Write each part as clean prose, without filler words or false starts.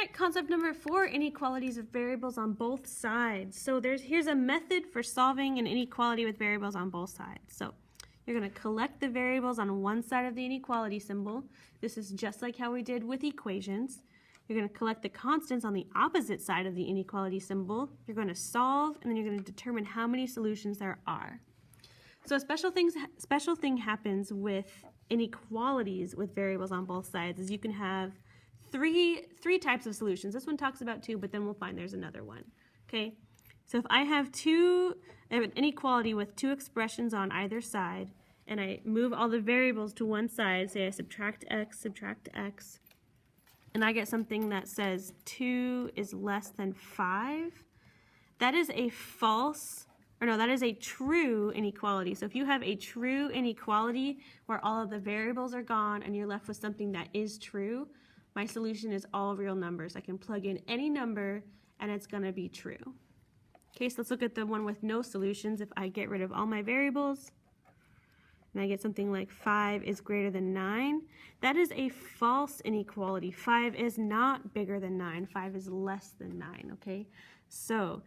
All right, concept number 4, inequalities of variables on both sides. So here's a method for solving an inequality with variables on both sides. So you're going to collect the variables on one side of the inequality symbol. This is just like how we did with equations. You're going to collect the constants on the opposite side of the inequality symbol. You're going to solve, and then you're going to determine how many solutions there are. So a special thing happens with inequalities with variables on both sides is you can have three types of solutions. This one talks about 2, but then we'll find there's another one. Okay, so if I have an inequality with 2 expressions on either side, and I move all the variables to one side, say I subtract x, and I get something that says 2 is less than 5, that is a that is a true inequality. So if you have a true inequality where all of the variables are gone and you're left with something that is true, my solution is all real numbers. I can plug in any number and it's going to be true. Okay, so let's look at the one with no solutions. If I get rid of all my variables and I get something like 5 is greater than 9, that is a false inequality. 5 is not bigger than 9. 5 is less than 9, okay? So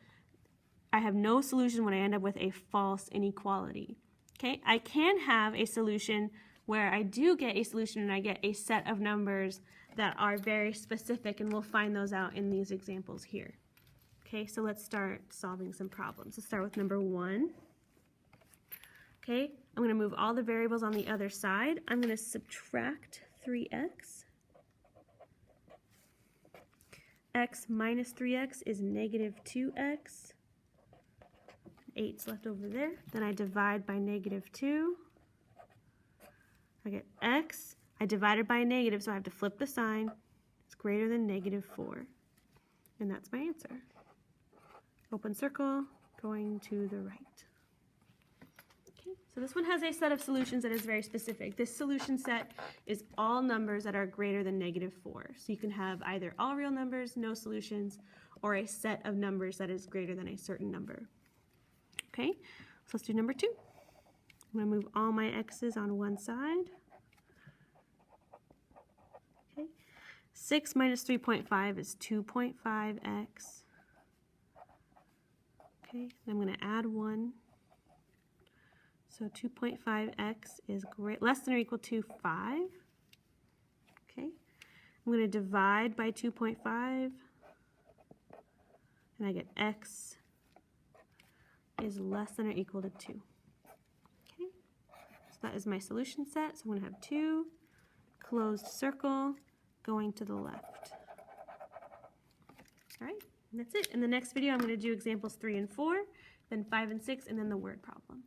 I have no solution when I end up with a false inequality. Okay, I can have a solution where I do get a solution and I get a set of numbers that are very specific, and we'll find those out in these examples here. Okay, so let's start solving some problems. Let's start with number 1. Okay, I'm going to move all the variables on the other side. I'm going to subtract 3x. X minus 3x is negative 2x. 8's left over there. Then I divide by negative 2. I get x. I divided by a negative, so I have to flip the sign. It's greater than negative 4. And that's my answer. Open circle, going to the right. Okay, so this one has a set of solutions that is very specific. This solution set is all numbers that are greater than negative 4. So you can have either all real numbers, no solutions, or a set of numbers that is greater than a certain number. Okay, so let's do number 2. I'm going to move all my x's on one side. Okay, 6 minus 3.5 is 2.5x. Okay, I'm going to add 1. So 2.5x is less than or equal to 5. Okay, I'm going to divide by 2.5, and I get x is less than or equal to 2. Okay, so that is my solution set. So I'm going to have 2, closed circle, going to the left. All right, and that's it. In the next video, I'm going to do examples 3 and 4, then 5 and 6, and then the word problem.